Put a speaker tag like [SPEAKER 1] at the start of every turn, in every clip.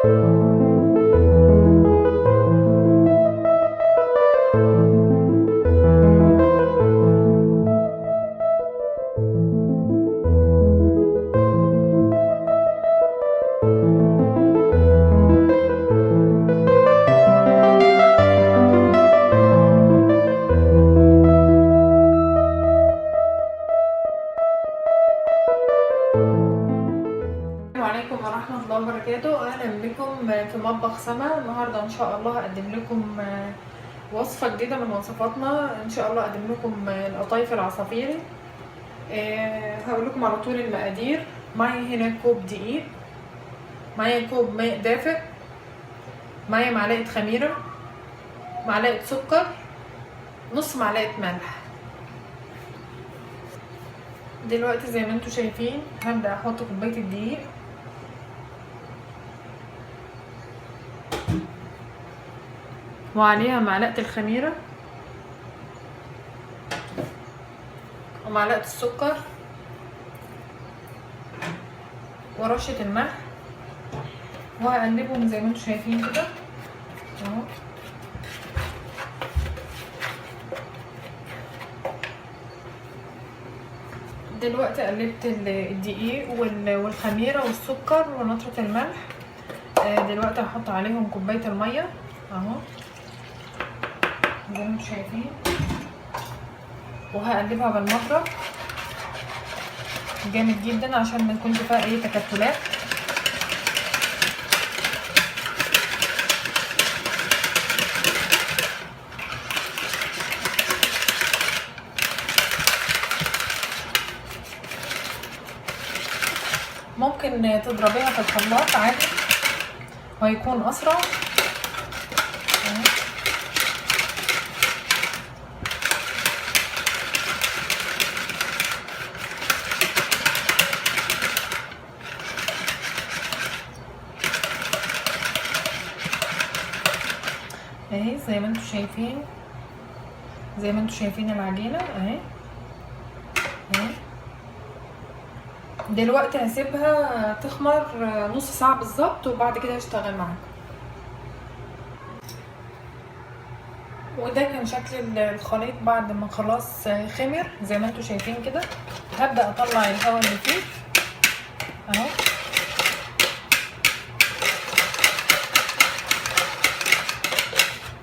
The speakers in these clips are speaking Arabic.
[SPEAKER 1] عليكم ورحمة الله وبركاته. أهلا بكم في مطبخ سما. النهاردة إن شاء الله هقدم لكم وصفة جديدة من وصفاتنا. إن شاء الله هقدم لكم القطايف العصافيري. هقول لكم على طول المقادير. معايا هنا كوب دقيق، معايا كوب ماء دافئ، معايا معلقة خميرة، معلقة سكر، نص معلقة ملح. دلوقتي زي ما انتوا شايفين هبدأ احط كوباية الدقيق وعليها معلقة الخميرة ومعلقة السكر ورشة الملح، وهقلبهم زي ما انتوا شايفين كده اهو. دلوقتي قلبت الدقيق والخميرة والسكر ونطرة الملح. دلوقتي هحط عليهم كوباية المية اهو زي ما انتوا شايفين، وهقلبها بالمضرب جامد جدا عشان ما يكونش فيها اي تكتلات. ممكن تضربيها في الخلاط عادي وهيكون اسرع. اهي زي ما انتوا شايفين، زي ما انتوا شايفين العجينه اهي. دلوقتي هسيبها تخمر نص ساعه بالظبط وبعد كده هشتغل معاكم. وده كان شكل الخليط بعد ما خلاص خمر زي ما انتوا شايفين كده. هبدا اطلع الهواء اللي فيه اهو.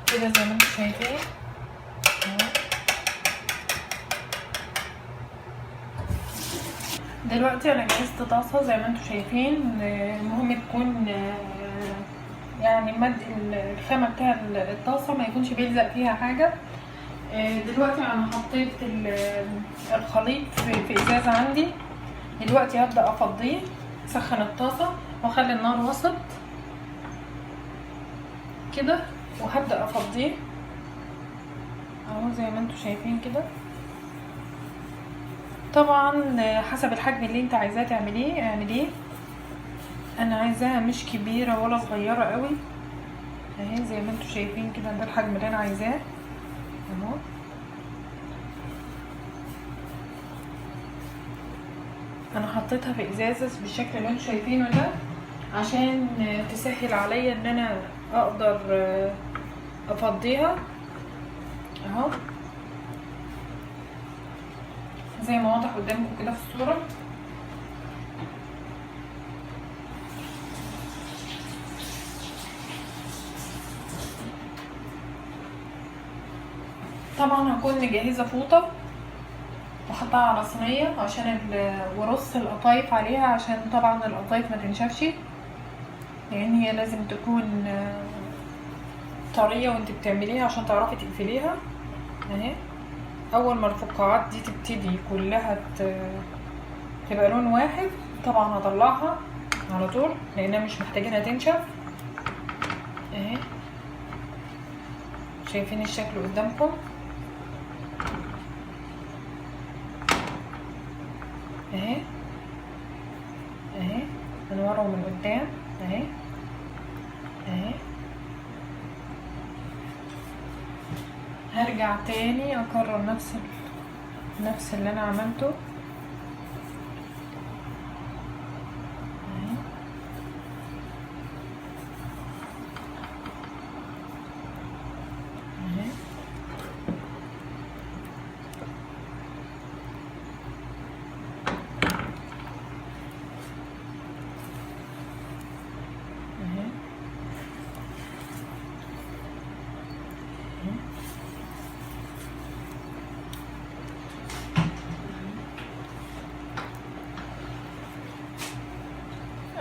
[SPEAKER 1] كده زي ما انتوا شايفين اهو. دلوقتي انا جهزت طاسه زي ما انتوا شايفين. المهم تكون يعني مد الخامه بتاع الطاسه ما يكونش بيلزق فيها حاجه. دلوقتي انا حطيت الخليط في ازازه عندي. دلوقتي هبدا افضيه، اسخن الطاسه واخلي النار وسط كده، وهبدا افضيه اهو زي ما انتوا شايفين كده. طبعا حسب الحجم اللي انت عايزاه تعمليه اعمليه. انا عايزاها مش كبيره ولا صغيره قوي اهي زي ما انتوا شايفين كده. ده الحجم اللي انا عايزاه اهو. انا حطيتها في ازازه بالشكل اللي انتوا شايفينه ده عشان تسهل عليا ان انا اقدر افضيها اهو زي ما واضح قدامكم كده في الصوره. طبعا هكون مجهزه فوطه وحطها على صينيه عشان ورص القطايف عليها، عشان طبعا القطايف ما تنشفش، لان هي لازم تكون طريه وانت بتعمليها عشان تعرفي تقفليها اهي. اول ما الفقاعات دي تبتدي كلها تبقى لون واحد طبعا هطلعها على طول لانها مش محتاجينها تنشف اهي. شايفين الشكل قدامكم اهي اهي من ورا ومن قدام اهي اهي. هرجع تاني اكرر نفس اللي انا عملته اهي.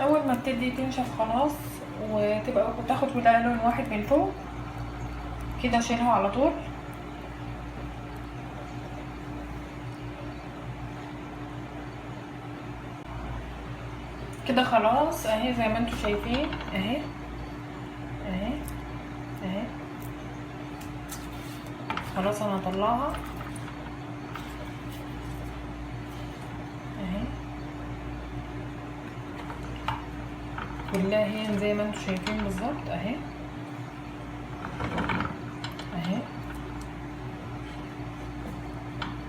[SPEAKER 1] اول ما بتبتدي تنشف خلاص وتبقى تاخد كلها لون واحد من فوق كده اشيلها على طول. كده خلاص اهي زي ما انتم شايفين اهي اهي اهي. خلاص انا هطلعها اهي كلها هي زي ما انتم شايفين بالظبط اهي اهي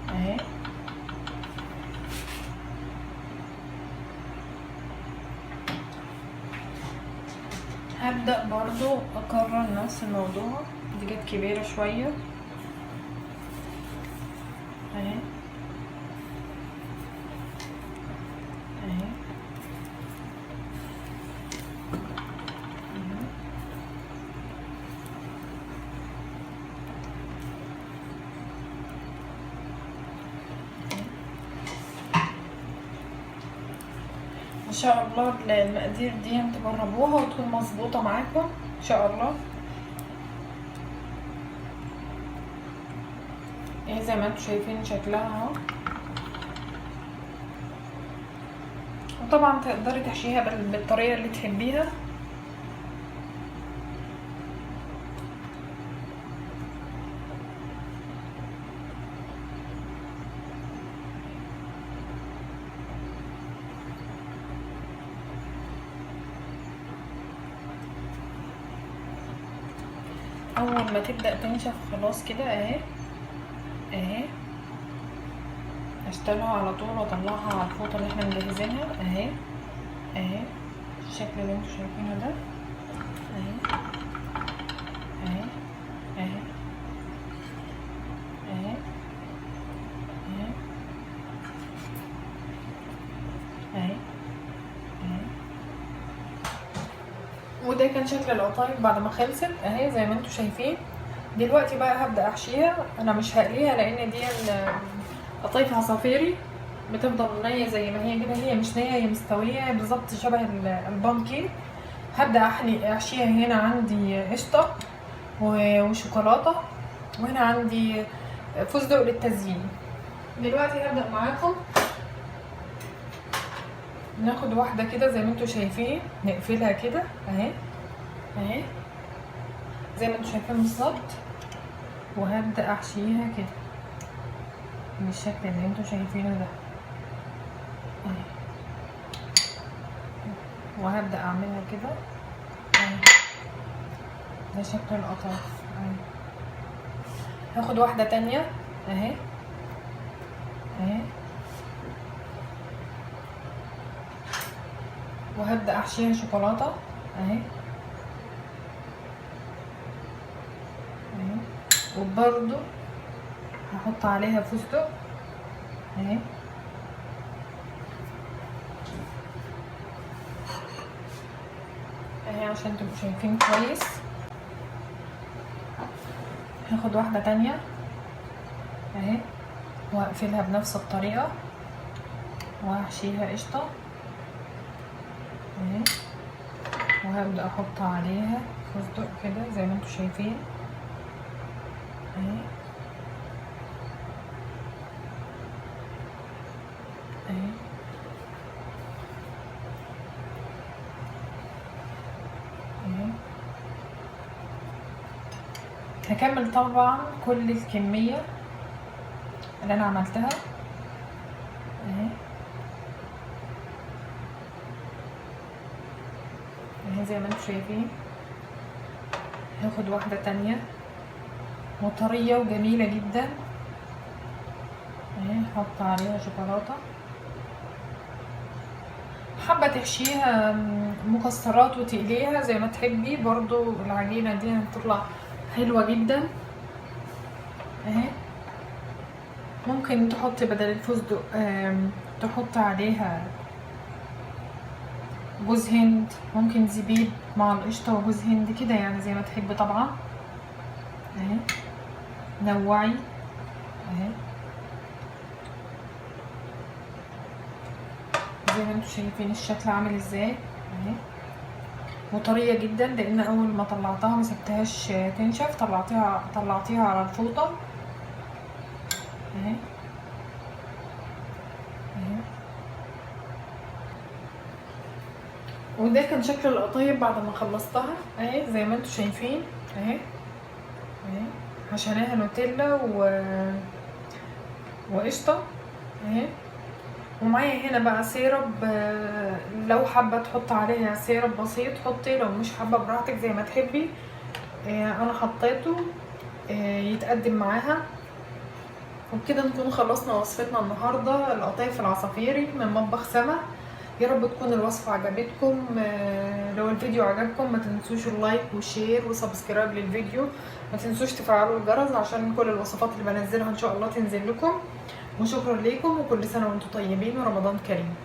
[SPEAKER 1] اهي. هبدأ برضو اكرر نفس الموضوع. دي جت كبيرة شوية اهي اهي ان شاء الله المقادير دي تجربوها وتكون مظبوطه معاكم ان شاء الله. ايه زي ما انتم شايفين شكلها اهو. وطبعا تقدري تحشيها بالطريقه اللي تحبيها. اول ما تبدأ تنشف خلاص كده اهي اهي اشتغلها على طول واطلعها على الفوطه اللي احنا مجهزينها اهي اهي الشكل اللي انتوا شايفينه ده اهي اهي اهي اهي اهي اهي اهي. وده كان شكل القطايف بعد ما خلصت اهي زي ما انتوا شايفين. دلوقتي بقى هبدأ احشيها. انا مش هقليها لان دي قطايف عصافيري بتفضل نية زي ما هي كده. هي مش نية، هي مستوية بالظبط شبه البامكين. هبدأ احشيها. هنا عندي قشطة وشوكولاتة، وهنا عندي فستق للتزيين. دلوقتي هبدأ معاكم ناخد واحدة كده زي ما انتوا شايفين، نقفلها كده اهي اهي زي ما انتوا شايفين بالظبط، وهبدأ احشيها كده بالشكل اللي انتوا شايفينه ده اهي. وهبدأ اعملها كده اهي. ده شكل القطايف اهي. هاخد واحدة تانية اهي اهي، وهبدأ احشيها شوكولاتة اهي اهي. وبرضو هحط عليها فستق اهي اهي عشان تبقوا شايفين كويس. هاخد واحدة تانية اهي وهقفلها بنفس الطريقة وهحشيها قشطة اهي. وهبدأ احط عليها فستق كده زي ما انتوا شايفين اهي اهي اهي. هكمل طبعا كل الكمية اللي انا عملتها اهي اهي زي ما انتوا شايفين. هاخد واحدة تانية وطرية وجميلة جدا اهي، احط عليها شوكولاتة. حابة تحشيها مكسرات وتقليها زي ما تحبي برضو. العجينة دي هتطلع حلوة جدا اهي. ممكن تحطي بدل الفستق تحط عليها جوز هند، ممكن زبيب مع القشطة وجوز هند كده يعني زي ما تحبي طبعا اهي. نوعي اهي زي ما انتوا شايفين الشكل عامل ازاي اهي، وطريه جدا لان اول ما طلعتها ما سبتهاش تنشف، طلعتيها على الفوطه اهي اهي. وده كان شكل القطايف بعد ما خلصتها اهي زي ما انتوا شايفين اهي اهي. عشانها نوتيلا وقشطه اهي. ومعايا هنا بقى سيرب، لو حابه تحط عليها سيرب بسيط حطي، لو مش حابه براحتك زي ما تحبي. انا حطيته يتقدم معاها. وبكده نكون خلصنا وصفتنا النهارده القطايف العصافيري من مطبخ سما. يا رب تكون الوصفه عجبتكم. لو الفيديو عجبكم ما تنسوش اللايك والشير وسبسكرايب للفيديو، ما تنسوش تفعلوا الجرس عشان كل الوصفات اللي بنزلها ان شاء الله تنزل لكم. وشكرا ليكم وكل سنه وانتم طيبين ورمضان كريم.